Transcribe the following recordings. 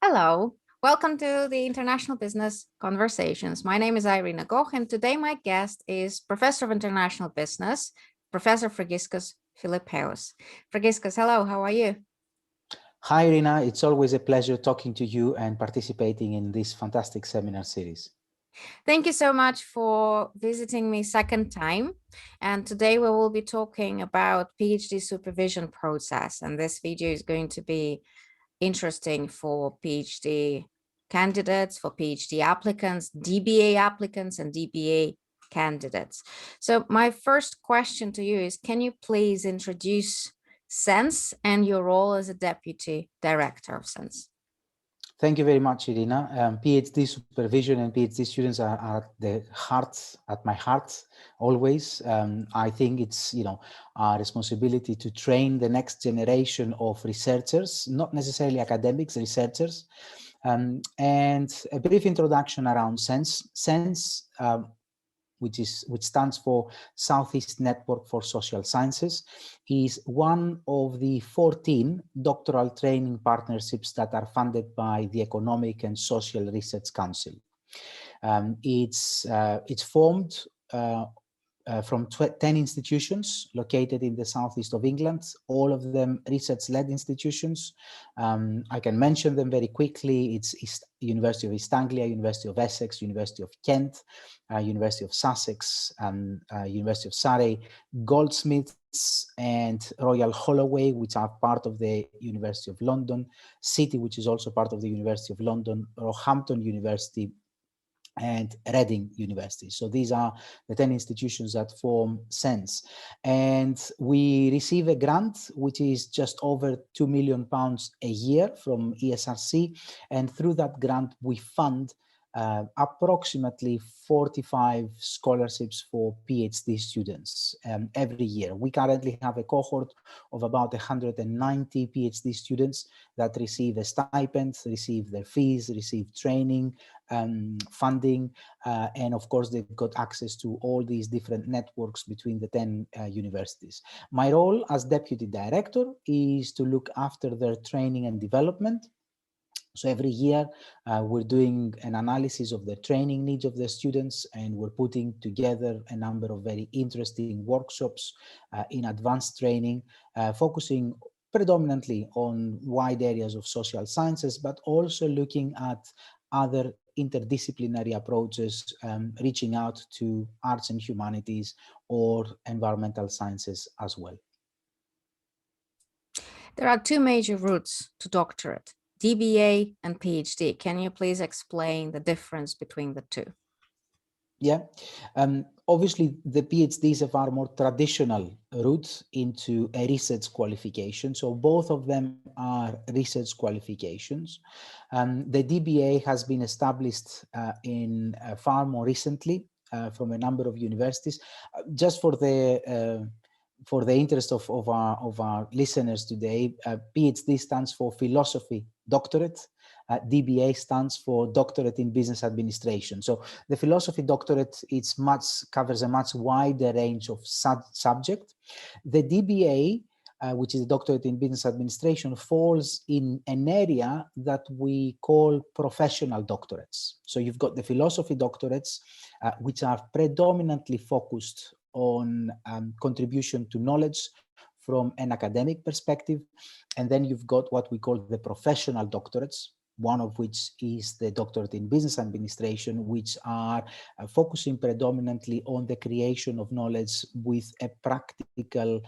Hello, welcome to the International Business Conversations. My name is Irina Goch, and today my guest is Professor of International Business, Professor Fragkiskos Filippaios. Fragkiskos, hello, how are you? Hi, Irina. It's always a pleasure talking to you and participating in this fantastic seminar series. Thank you so much for visiting me second time. And today we will be talking about PhD supervision process. And this video is going to be interesting for PhD candidates, for PhD applicants, DBA applicants, and DBA candidates. So my first question to you is, can you please introduce SENS and your role as a Deputy Director of SENS? Thank you very much, Irina. PhD supervision and PhD students are at my heart always. I think it's, our responsibility to train the next generation of researchers, not necessarily academics, researchers. And a brief introduction around SENS. SENS, which stands for Southeast Network for Social Sciences, is one of the 14 doctoral training partnerships that are funded by the Economic and Social Research Council. It's formed from 10 institutions located in the southeast of England, all of them research-led institutions. I can mention them very quickly. It's University of East Anglia, University of Essex, University of Kent, University of Sussex, University of Surrey, Goldsmiths and Royal Holloway, which are part of the University of London, City, which is also part of the University of London, Roehampton University, and Reading University. So these are the 10 institutions that form SENS. And we receive a grant, which is just over £2 million a year from ESRC. And through that grant, we fund approximately 45 scholarships for PhD students every year. We currently have a cohort of about 190 PhD students that receive a stipend, receive their fees, receive training, funding, and of course they've got access to all these different networks between the 10 universities. My role as Deputy Director is to look after their training and development. So every year we're doing an analysis of the training needs of the students, and we're putting together a number of very interesting workshops in advanced training, focusing predominantly on wide areas of social sciences, but also looking at other interdisciplinary approaches, reaching out to arts and humanities or environmental sciences as well. There are two major routes to doctorate, DBA and PhD. Can you please explain the difference between the two? Yeah, obviously the PhD is a far more traditional route into a research qualification. So both of them are research qualifications. The DBA has been established in far more recently from a number of universities. Just for the interest of our listeners today, PhD stands for Philosophy Doctorate. DBA stands for Doctorate in Business Administration. So the Philosophy Doctorate covers a much wider range of subject. The DBA, which is the Doctorate in Business Administration, falls in an area that we call professional doctorates. So you've got the Philosophy Doctorates, which are predominantly focused on contribution to knowledge from an academic perspective. And then you've got what we call the professional doctorates, one of which is the Doctorate in Business Administration, which are focusing predominantly on the creation of knowledge with a practical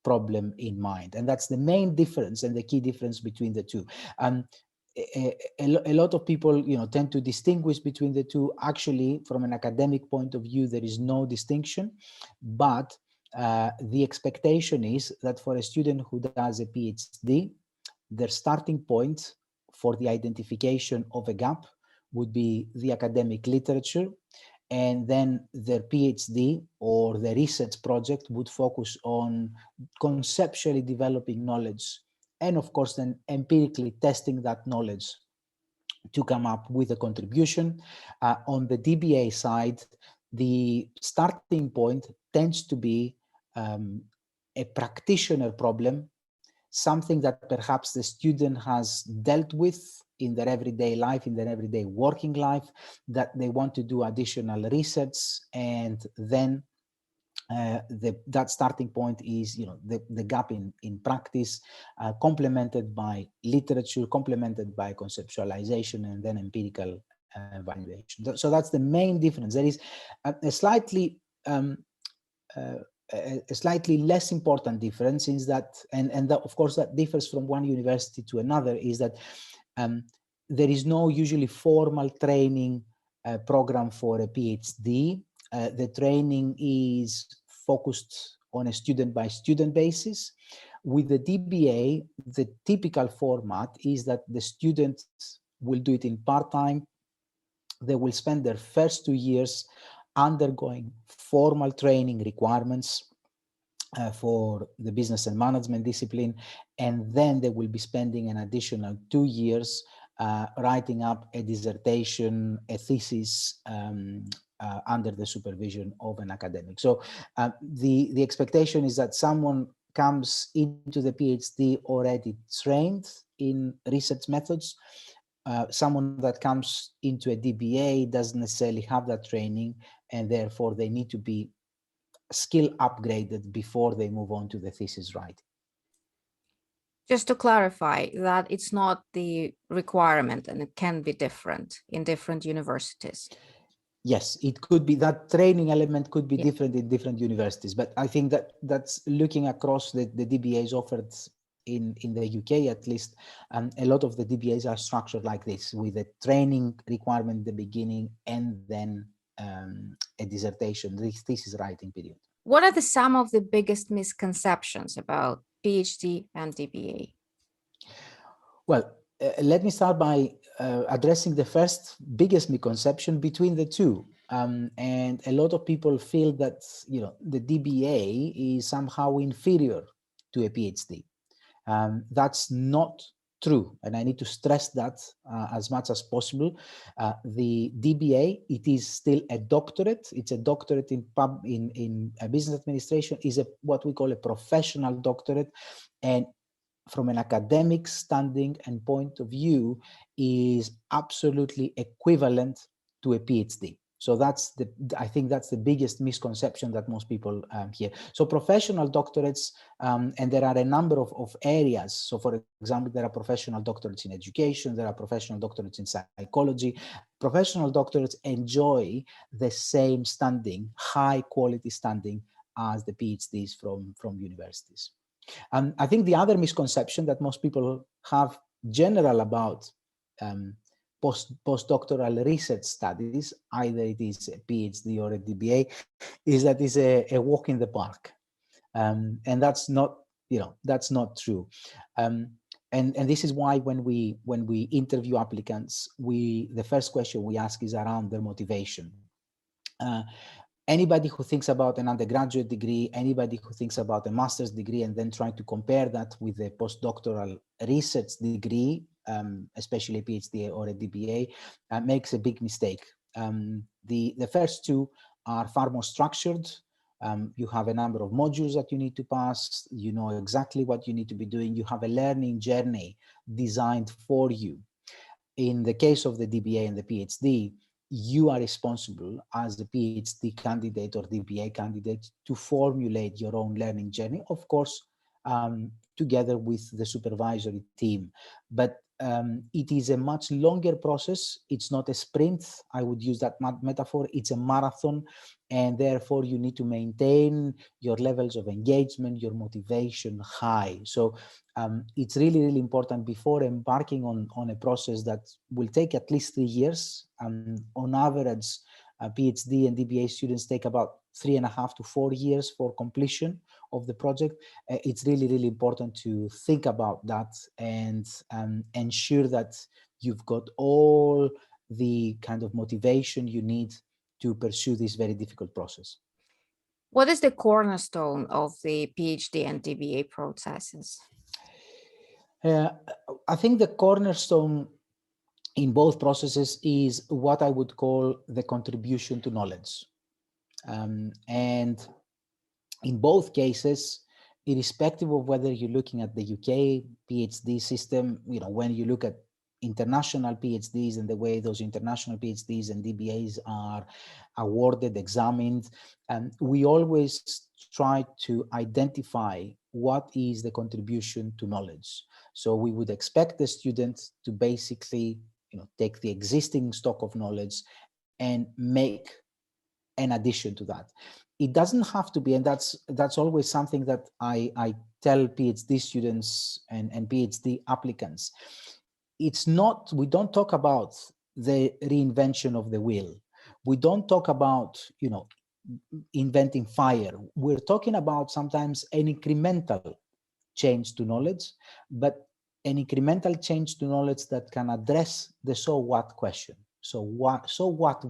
problem in mind. And that's the main difference and the key difference between the two. A lot of people, tend to distinguish between the two. Actually, from an academic point of view, there is no distinction, but the expectation is that for a student who does a PhD, their starting point for the identification of a gap would be the academic literature, and then their PhD or the research project would focus on conceptually developing knowledge, and of course then empirically testing that knowledge to come up with a contribution. On the DBA side, the starting point tends to be a practitioner problem something that perhaps the student has dealt with in their everyday life, in their everyday working life, that they want to do additional research, and then that starting point is, the gap in practice, complemented by literature, complemented by conceptualization, and then empirical evaluation. So that's the main difference. There is a slightly a slightly less important difference is that, and that, of course, that differs from one university to another, is that there is no usually formal training program for a PhD. The training is focused on a student-by-student basis. With the DBA, the typical format is that the students will do it in part-time. They will spend their first 2 years undergoing formal training requirements for the business and management discipline, and then they will be spending an additional 2 years writing up a dissertation, a thesis, under the supervision of an academic. So the expectation is that someone comes into the PhD already trained in research methods. Someone that comes into a DBA doesn't necessarily have that training, and therefore they need to be skill upgraded before they move on to the thesis writing. Just to clarify that it's not the requirement, and it can be different in different universities. Yes, it could be, that training element could be different in different universities, but I think that that's looking across the DBAs offered in the UK at least, a lot of the DBAs are structured like this, with a training requirement at the beginning and then a dissertation, thesis writing period. What are some of the biggest misconceptions about PhD and DBA? Well, let me start by addressing the first biggest misconception between the two. And a lot of people feel that, the DBA is somehow inferior to a PhD. That's not true, and I need to stress that as much as possible. The DBA, it is still a doctorate. It's a doctorate in business administration. Is what we call a professional doctorate, and from an academic standing and point of view, is absolutely equivalent to a PhD. So I think that's the biggest misconception that most people hear. So professional doctorates, and there are a number of areas. So for example, there are professional doctorates in education, there are professional doctorates in psychology. Professional doctorates enjoy the same standing, high quality standing, as the PhDs from universities. I think the other misconception that most people have general about postdoctoral research studies, either it is a PhD or a DBA, is that it's a walk in the park, and that's not true. And this is why when we interview applicants, the first question we ask is around their motivation. Anybody who thinks about an undergraduate degree, anybody who thinks about a master's degree, and then trying to compare that with a postdoctoral research degree, especially a PhD or a DBA, makes a big mistake. The first two are far more structured. You have a number of modules that you need to pass. You know exactly what you need to be doing. You have a learning journey designed for you. In the case of the DBA and the PhD, you are responsible as the PhD candidate or DBA candidate to formulate your own learning journey, of course, together with the supervisory team. But it is a much longer process. It's not a sprint. I would use that metaphor. It's a marathon, and therefore you need to maintain your levels of engagement, your motivation high. So it's really, really important before embarking on a process that will take at least 3 years. On average, PhD and DBA students take about 3.5 to 4 years for completion of the project. It's really, really important to think about that and ensure that you've got all the kind of motivation you need to pursue this very difficult process. What is the cornerstone of the PhD and DBA processes? I think the cornerstone in both processes is what I would call the contribution to knowledge. And in both cases, irrespective of whether you're looking at the UK PhD system, when you look at international PhDs and the way those international PhDs and DBAs are awarded, examined, and we always try to identify what is the contribution to knowledge. So we would expect the student to basically, take the existing stock of knowledge and make an addition to that. It doesn't have to be, and that's always something that I tell PhD students and PhD applicants. It's not, we don't talk about the reinvention of the wheel. We don't talk about, inventing fire. We're talking about sometimes an incremental change to knowledge, but an incremental change to knowledge that can address the so what question. So what,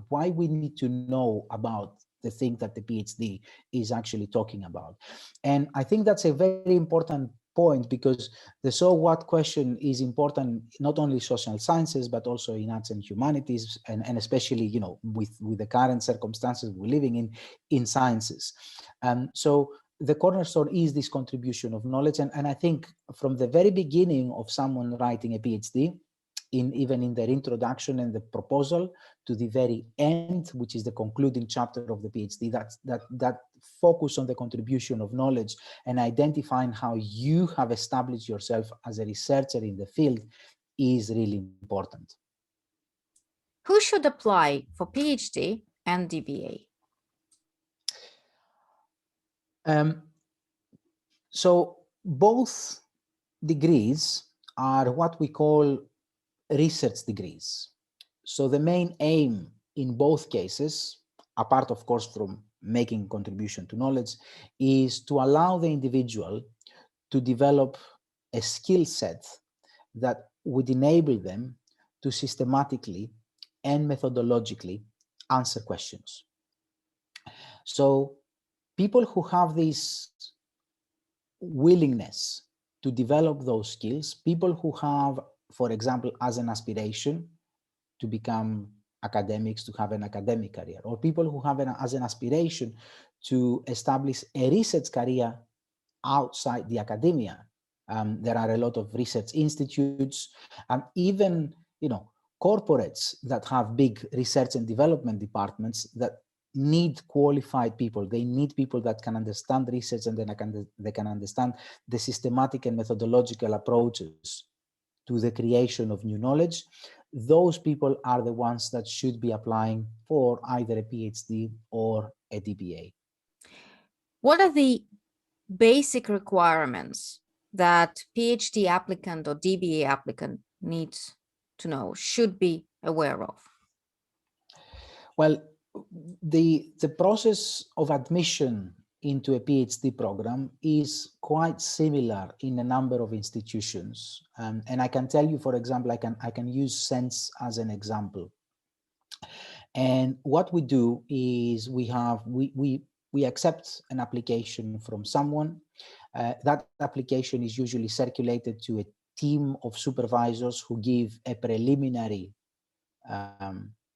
why we need to know about the thing that the PhD is actually talking about. And I think that's a very important point, because the so what question is important not only social sciences but also in arts and humanities, and especially with the current circumstances we're living in sciences. So the cornerstone is this contribution of knowledge, and I think from the very beginning of someone writing a PhD, even in their introduction and the proposal, to the very end, which is the concluding chapter of the PhD, that focus on the contribution of knowledge and identifying how you have established yourself as a researcher in the field is really important. Who should apply for PhD and DBA? So both degrees are what we call research degrees. So the main aim in both cases, apart of course from making contribution to knowledge, is to allow the individual to develop a skill set that would enable them to systematically and methodologically answer questions. So people who have this willingness to develop those skills, people who have, for example, as an aspiration to become academics, to have an academic career, or people who have as an aspiration to establish a research career outside the academia. There are a lot of research institutes, and even corporates that have big research and development departments that need qualified people. They need people that can understand research, and then they can understand the systematic and methodological approaches to the creation of new knowledge. Those people are the ones that should be applying for either a PhD or a DBA. What are the basic requirements that PhD applicant or DBA applicant needs to know, should be aware of? Well, the process of admission into a PhD program is quite similar in a number of institutions. And I can tell you, for example, I can use SENSE as an example. And what we do is we accept an application from someone. That application is usually circulated to a team of supervisors who give a preliminary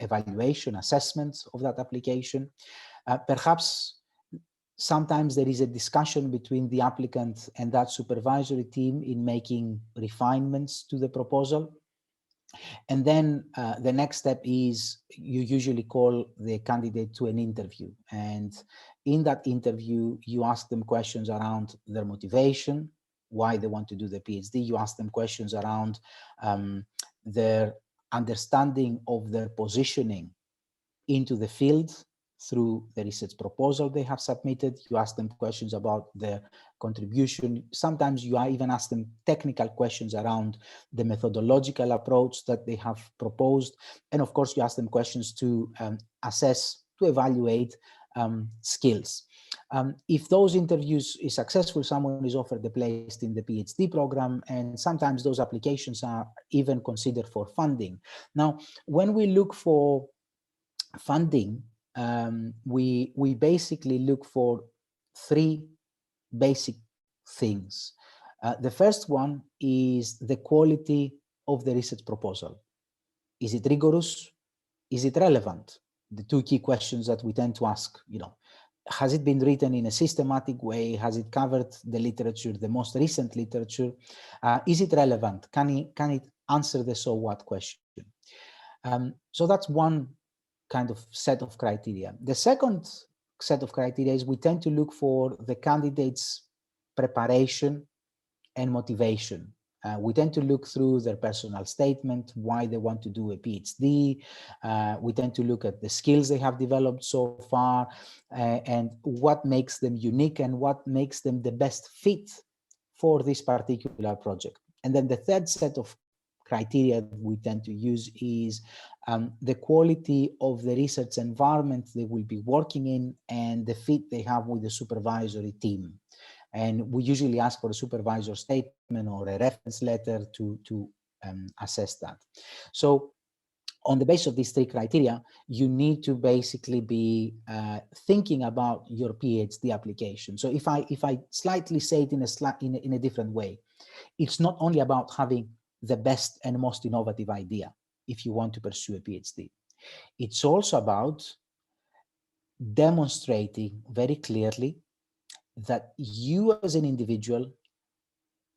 evaluation, assessment of that application. Perhaps sometimes there is a discussion between the applicant and that supervisory team in making refinements to the proposal. And then the next step is you usually call the candidate to an interview. And in that interview, you ask them questions around their motivation, why they want to do the PhD. You ask them questions around their understanding of their positioning into the field through the research proposal they have submitted. You ask them questions about their contribution. Sometimes you even ask them technical questions around the methodological approach that they have proposed. And of course, you ask them questions to assess, to evaluate skills. If those interviews is successful, someone is offered the place in the PhD program, and sometimes those applications are even considered for funding. Now, when we look for funding, we basically look for three basic things. The first one is the quality of the research proposal. Is it rigorous? Is it relevant? The two key questions that we tend to ask, Has it been written in a systematic way? Has it covered the literature, the most recent literature? Is it relevant? Can it answer the so what question? So that's one kind of set of criteria. The second set of criteria is we tend to look for the candidate's preparation and motivation. We tend to look through their personal statement, why they want to do a PhD. We tend to look at the skills they have developed so far, and what makes them unique and what makes them the best fit for this particular project. And then the third set of criteria that we tend to use is the quality of the research environment they will be working in and the fit they have with the supervisory team. And we usually ask for a supervisor statement or a reference letter to assess that. So on the basis of these three criteria, you need to basically be thinking about your PhD application. So if I slightly say it in a different way, it's not only about having the best and most innovative idea if you want to pursue a PhD. It's also about demonstrating very clearly that you as an individual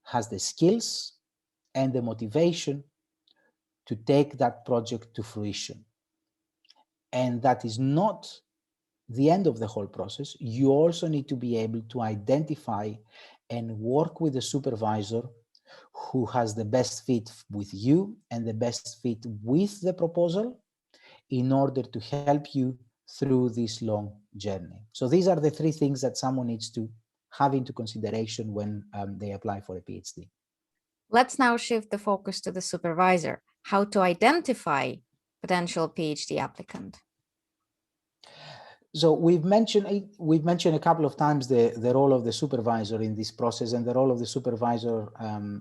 has the skills and the motivation to take that project to fruition. And that is not the end of the whole process. You also need to be able to identify and work with a supervisor who has the best fit with you and the best fit with the proposal in order to help you through this long journey. So these are the three things that someone needs to have into consideration when they apply for a PhD. Let's now shift the focus to the supervisor, how to identify potential PhD applicant. So we've mentioned a couple of times the role of the supervisor in this process, and the role of the supervisor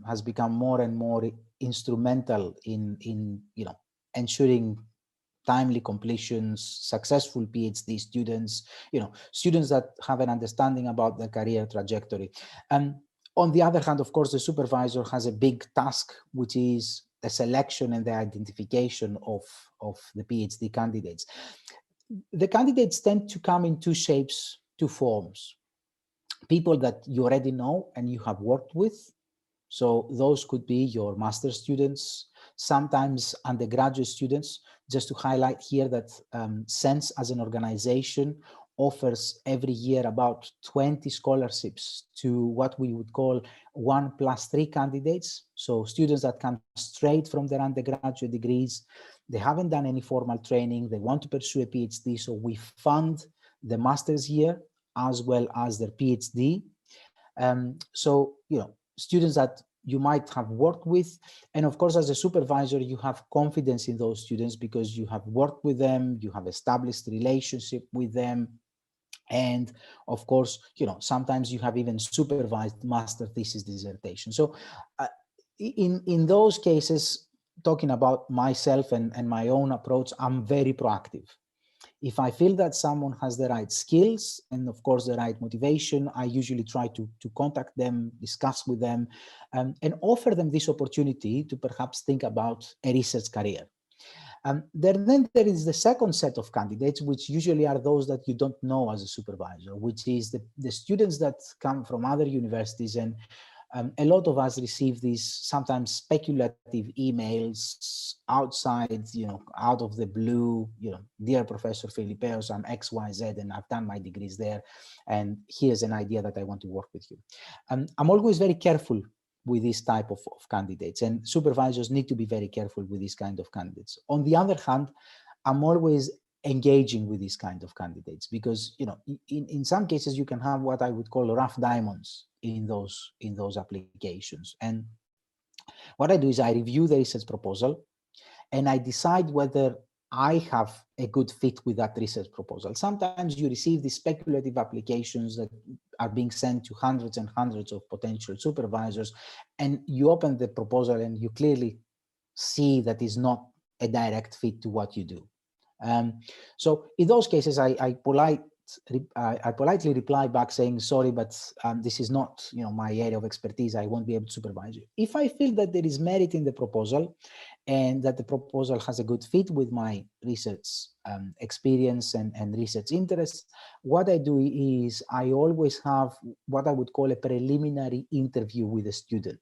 has become more and more instrumental in ensuring timely completions, successful PhD students, students that have an understanding about their career trajectory. On the other hand, of course, the supervisor has a big task, which is the selection and the identification of the PhD candidates. The candidates tend to come in two shapes, two forms. People that you already know and you have worked with. So those could be your master's students, sometimes undergraduate students. Just to highlight here that SENS as an organization offers every year about 20 scholarships to what we would call 1+3 candidates. So students that come straight from their undergraduate degrees, they haven't done any formal training, they want to pursue a PhD, so we fund the master's year as well as their PhD. So, students that you might have worked with, and of course, as a supervisor, you have confidence in those students because you have worked with them, you have established a relationship with them, and of course, sometimes you have even supervised master thesis dissertation. So in those cases, talking about myself and my own approach, I'm very proactive. If I feel that someone has the right skills and of course the right motivation, I usually try to contact them, discuss with them, and offer them this opportunity to perhaps think about a research career. Then there is the second set of candidates, which usually are those that you don't know as a supervisor, which is the students that come from other universities. And a lot of us receive these sometimes speculative emails outside, out of the blue, dear Professor Filippaios, I'm XYZ and I've done my degrees there, and here's an idea that I want to work with you. I'm always very careful with this type of candidates, and supervisors need to be very careful with this kind of candidates. On the other hand, I'm always engaging with these kind of candidates because, in some cases you can have what I would call rough diamonds in those applications. And what I do is I review the research proposal and I decide whether I have a good fit with that research proposal. Sometimes you receive these speculative applications that are being sent to hundreds and hundreds of potential supervisors, and you open the proposal and you clearly see that is not a direct fit to what you do. So in those cases, I I politely reply back saying, sorry, but this is not, my area of expertise. I won't be able to supervise you. If I feel that there is merit in the proposal and that the proposal has a good fit with my research experience and research interests, what I do is I always have what I would call a preliminary interview with the student.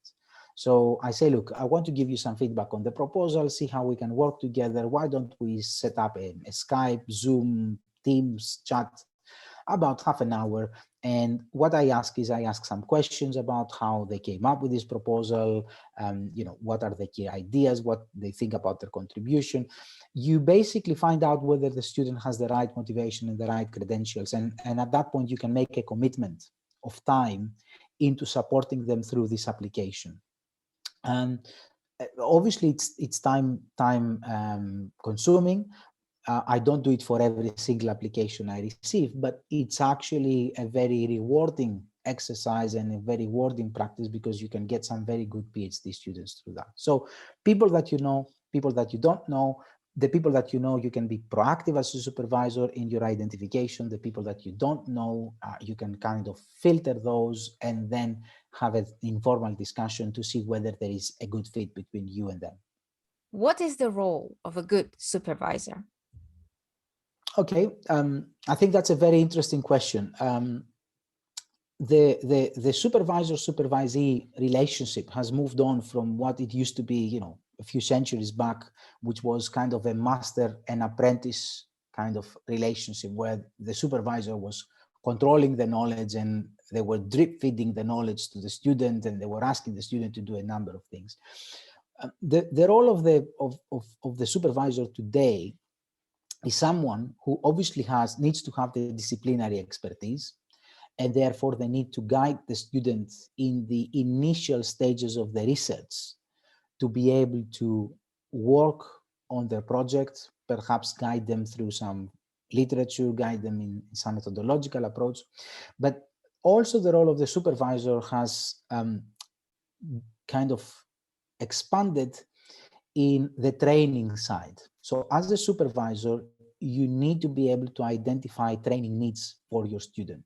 So I say, look, I want to give you some feedback on the proposal, see how we can work together. Why don't we set up a Skype, Zoom, Teams chat about half an hour? And what I ask is I ask some questions about how they came up with this proposal, what are the key ideas, what they think about their contribution. You basically find out whether the student has the right motivation and the right credentials. And at that point, you can make a commitment of time into supporting them through this application. Obviously, it's time consuming. I don't do it for every single application I receive, but it's actually a very rewarding exercise and a very rewarding practice because you can get some very good PhD students through that. So people that you know, people that you don't know, the people that you know, you can be proactive as a supervisor in your identification. The people that you don't know, you can kind of filter those and then have an informal discussion to see whether there is a good fit between you and them. What is the role of a good supervisor? Okay, I think that's a very interesting question. The supervisor-supervisee relationship has moved on from what it used to be, a few centuries back, which was kind of a master and apprentice kind of relationship where the supervisor was controlling the knowledge and they were drip feeding the knowledge to the student and they were asking the student to do a number of things. The role of the supervisor today is someone who obviously needs to have the disciplinary expertise, and therefore they need to guide the students in the initial stages of the research to be able to work on their project, perhaps guide them through some literature, guide them in some methodological approach. But also the role of the supervisor has kind of expanded in the training side. So as a supervisor, you need to be able to identify training needs for your student.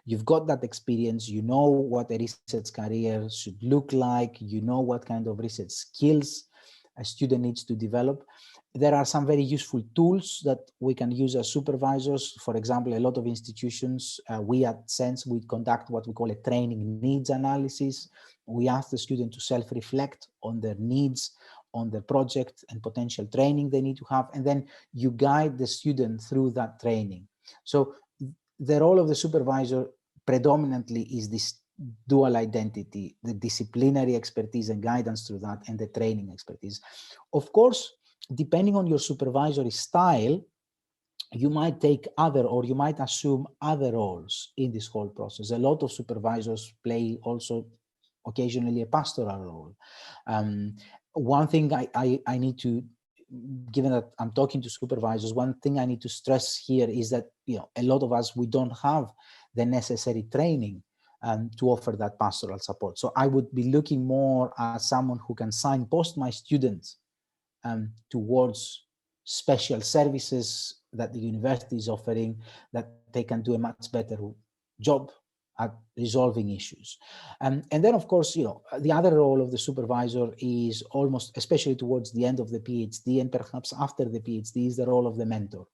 You've got that experience, you know what a research career should look like, you know what kind of research skills a student needs to develop. There are some very useful tools that we can use as supervisors. For example, a lot of institutions, we at SENSE, we conduct what we call a training needs analysis. We ask the student to self-reflect on their needs, on the project and potential training they need to have, and then you guide the student through that training. So the role of the supervisor predominantly is this dual identity, the disciplinary expertise and guidance through that, and the training expertise. Of course, depending on your supervisory style, you might take or you might assume other roles in this whole process. A lot of supervisors play also occasionally a pastoral role. One thing I need to, given that I'm talking to supervisors, one thing I need to stress here is that a lot of us, we don't have the necessary training to offer that pastoral support. So I would be looking more at someone who can signpost my students towards special services that the university is offering, that they can do a much better job at resolving issues. And then, of course, the other role of the supervisor is almost, especially towards the end of the PhD and perhaps after the PhD, is the role of the mentor.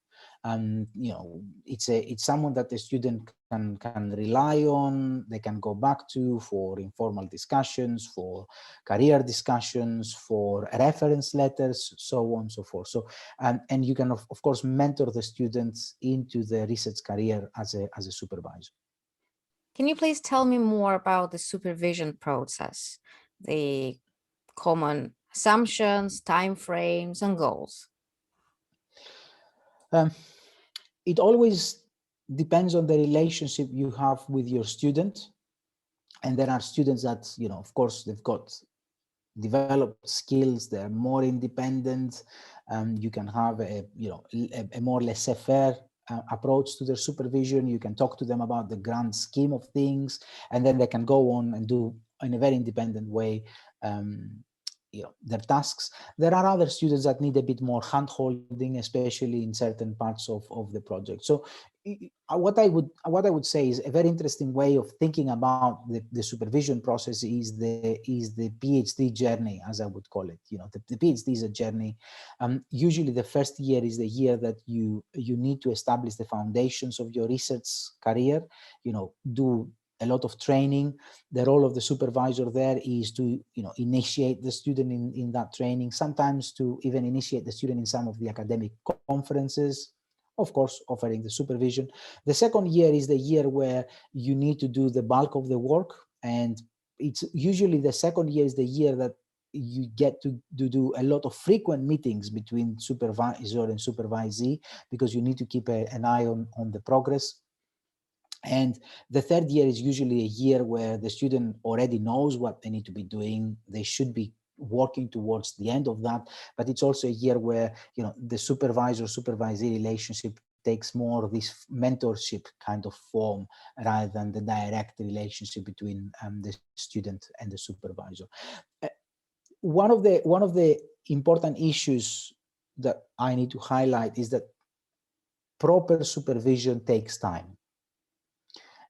It's someone that the student can rely on, they can go back to for informal discussions, for career discussions, for reference letters, so on and so forth. So, and you can, of course, mentor the students into the research career as a supervisor. Can you please tell me more about the supervision process, the common assumptions, timeframes, and goals? It always depends on the relationship you have with your student. And there are students that, of course, they've got developed skills, they're more independent. You can have a more laissez-faire approach to their supervision. You can talk to them about the grand scheme of things, and then they can go on and do in a very independent way their tasks. There are other students that need a bit more hand-holding, especially in certain parts of the project. So what I would say is a very interesting way of thinking about the supervision process is the PhD journey, as I would call it. You know, the PhD is a journey. Usually the first year is the year that you need to establish the foundations of your research career, you know, do a lot of training. The role of the supervisor there is to, you know, initiate the student in that training, sometimes to even initiate the student in some of the academic conferences, of course, offering the supervision. The second year is the year where you need to do the bulk of the work. And it's usually the second year is the year that you get to do a lot of frequent meetings between supervisor and supervisee, because you need to keep an eye on the progress. And the third year is usually a year where the student already knows what they need to be doing. They should be working towards the end of that. But it's also a year where, you know, the supervisor-supervisee relationship takes more of this mentorship kind of form rather than the direct relationship between the student and the supervisor. One of the important issues that I need to highlight is that proper supervision takes time.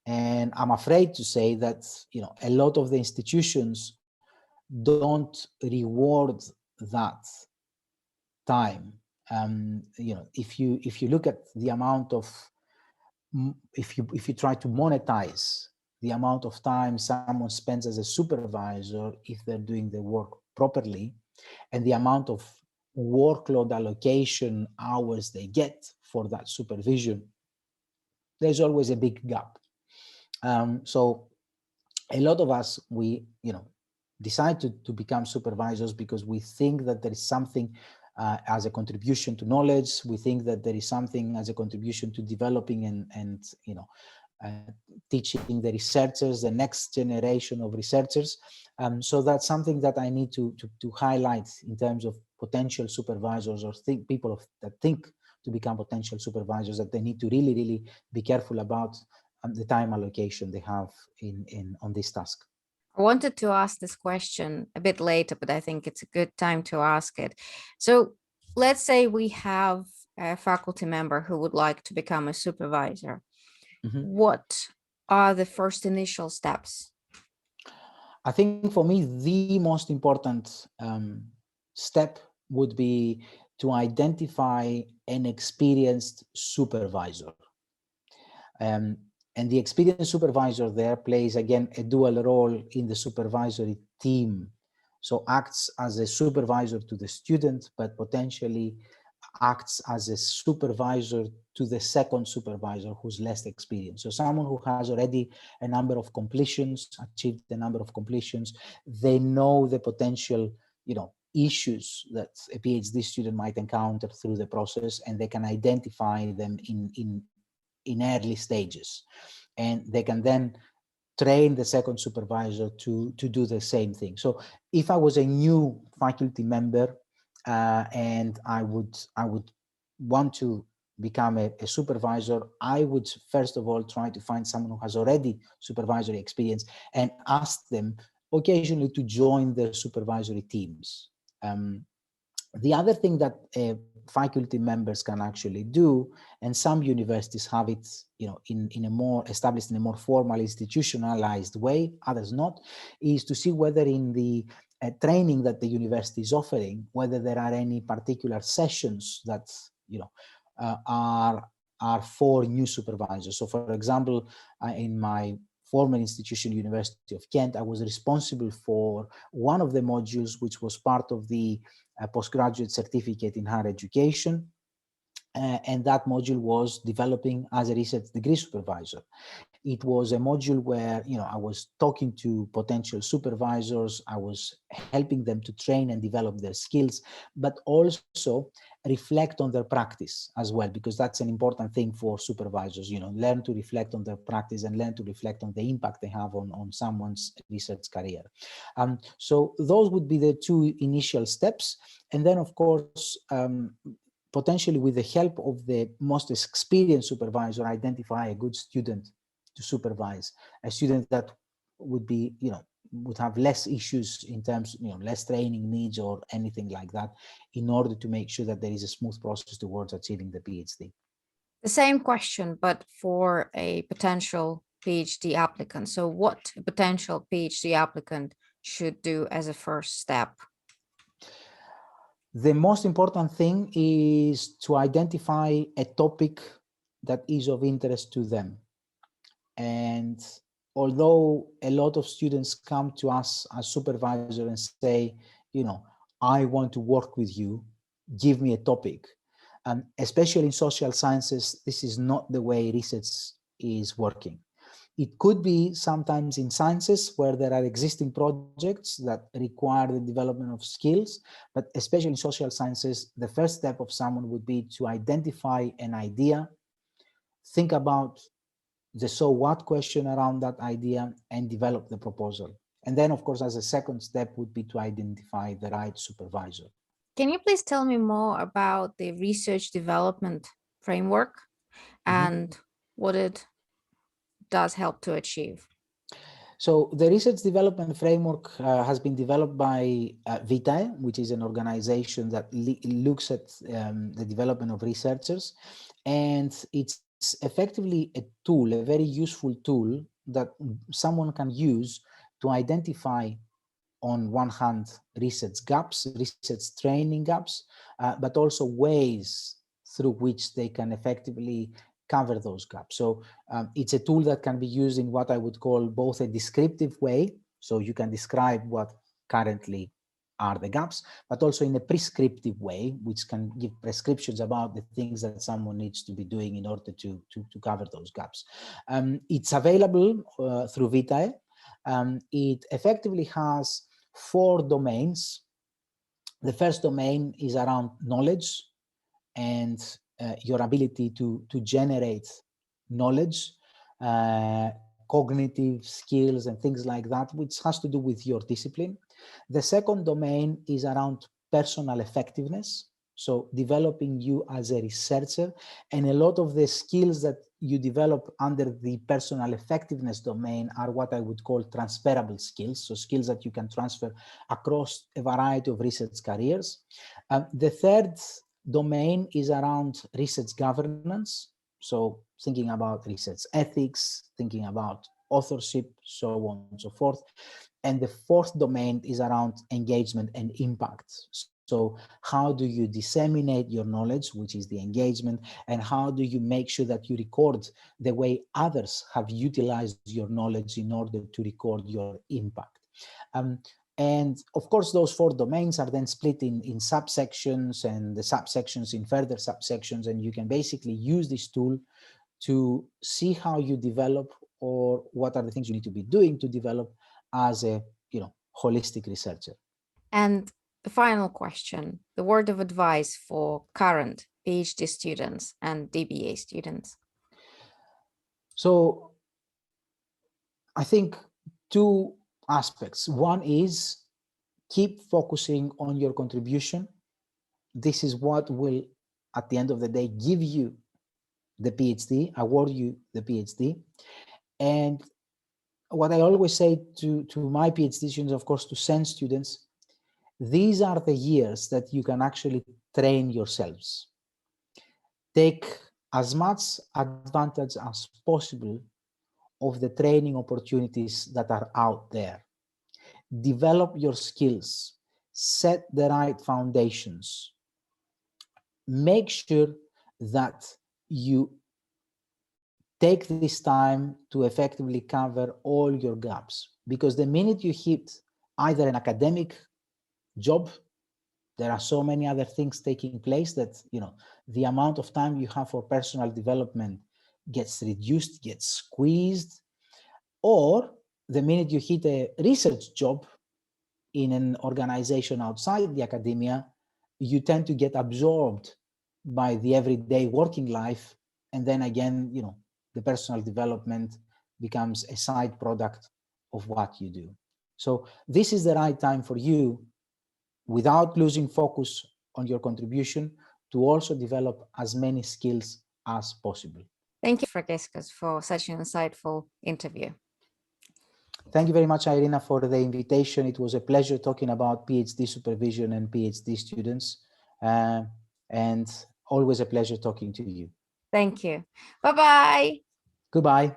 And I'm afraid to say that, you know, a lot of the institutions don't reward that time. You know, if you look at the amount of, if you try to monetize the amount of time someone spends as a supervisor, if they're doing the work properly, and the amount of workload allocation hours they get for that supervision, there's always a big gap. So a lot of us, we, you know, decide to become supervisors because we think that there is something as a contribution to knowledge. We think that there is something as a contribution to developing and you know, teaching the researchers, the next generation of researchers. So that's something that I need to highlight in terms of potential supervisors, or people that think to become potential supervisors, that they need to really be careful about the time allocation they have on this task. I wanted to ask this question a bit later, but I think it's a good time to ask it. So let's say we have a faculty member who would like to become a supervisor. Mm-hmm. What are the first initial steps? I think for me, the most important step would be to identify an experienced supervisor. And the experienced supervisor there plays, again, a dual role in the supervisory team. So acts as a supervisor to the student, but potentially acts as a supervisor to the second supervisor who's less experienced. So someone who has already a number of completions, achieved a number of completions, they know the potential, you know, issues that a PhD student might encounter through the process, and they can identify them in early stages, and they can then train the second supervisor to do the same thing. So if I was a new faculty member and I would want to become a supervisor, I would first of all try to find someone who has already supervisory experience and ask them occasionally to join the supervisory teams. The other thing that faculty members can actually do, and some universities have it, you know, in a more established, in a more formal, institutionalized way, others not, is to see whether in the training that the university is offering, whether there are any particular sessions that, you know, are for new supervisors. So, for example, in my former institution, University of Kent, I was responsible for one of the modules, which was part of the postgraduate certificate in higher education. And that module was developing as a research degree supervisor. It was a module where, you know, I was talking to potential supervisors, I was helping them to train and develop their skills, but also reflect on their practice as well, because that's an important thing for supervisors, you know, learn to reflect on their practice and learn to reflect on the impact they have on someone's research career. So those would be the two initial steps. And then, of course, potentially with the help of the most experienced supervisor, identify a good student to supervise, a student that would be, you know, would have less issues in terms, you know, less training needs or anything like that, in order to make sure that there is a smooth process towards achieving the PhD. The same question, but for a potential PhD applicant. So what a potential PhD applicant should do as a first step? The most important thing is to identify a topic that is of interest to them. And although a lot of students come to us as supervisor and say, you know, I want to work with you, give me a topic. Especially in social sciences, this is not the way research is working. It could be sometimes in sciences where there are existing projects that require the development of skills, but especially in social sciences, the first step of someone would be to identify an idea, think about the so what question around that idea, and develop the proposal. And then, of course, as a second step would be to identify the right supervisor. Can you please tell me more about the research development framework and what it does help to achieve? So the research development framework has been developed by VITAE, which is an organization that looks at the development of researchers. And it's effectively a tool, a very useful tool that someone can use to identify, on one hand, research gaps, research training gaps, but also ways through which they can effectively cover those gaps. So it's a tool that can be used in what I would call both a descriptive way, so you can describe what currently are the gaps, but also in a prescriptive way, which can give prescriptions about the things that someone needs to be doing in order to cover those gaps. It's available through VITAE. It effectively has 4 domains. The first domain is around knowledge and your ability to generate knowledge, cognitive skills and things like that, which has to do with your discipline. The second domain is around personal effectiveness, so developing you as a researcher, and a lot of the skills that you develop under the personal effectiveness domain are what I would call transferable skills, so skills that you can transfer across a variety of research careers. The third domain is around research governance, so thinking about research ethics, thinking about authorship, so on and so forth. And the fourth domain is around engagement and impact. So how do you disseminate your knowledge, which is the engagement, and how do you make sure that you record the way others have utilized your knowledge in order to record your impact? And of course, those 4 domains are then split in subsections, and the subsections in further subsections, and you can basically use this tool to see how you develop, or what are the things you need to be doing to develop as a holistic researcher. And the final question, the word of advice for current PhD students and DBA students. So I think 2 aspects. One is keep focusing on your contribution. This is what will, at the end of the day, give you the PhD, award you the PhD. And what I always say to my PhD students, of course, to SEN students, these are the years that you can actually train yourselves. Take as much advantage as possible of the training opportunities that are out there. Develop your skills, set the right foundations. Make sure that you take this time to effectively cover all your gaps, because the minute you hit either an academic job, there are so many other things taking place that the amount of time you have for personal development gets reduced, gets squeezed. Or the minute you hit a research job in an organization outside the academia, you tend to get absorbed by the everyday working life, and then again, the personal development becomes a side product of what you do. So this is the right time for you, without losing focus on your contribution, to also develop as many skills as possible. Thank you, Fragkiskos, for such an insightful interview. Thank you very much, Irina, for the invitation. It was a pleasure talking about PhD supervision and PhD students, and always a pleasure talking to you. Thank you. Bye-bye. Goodbye.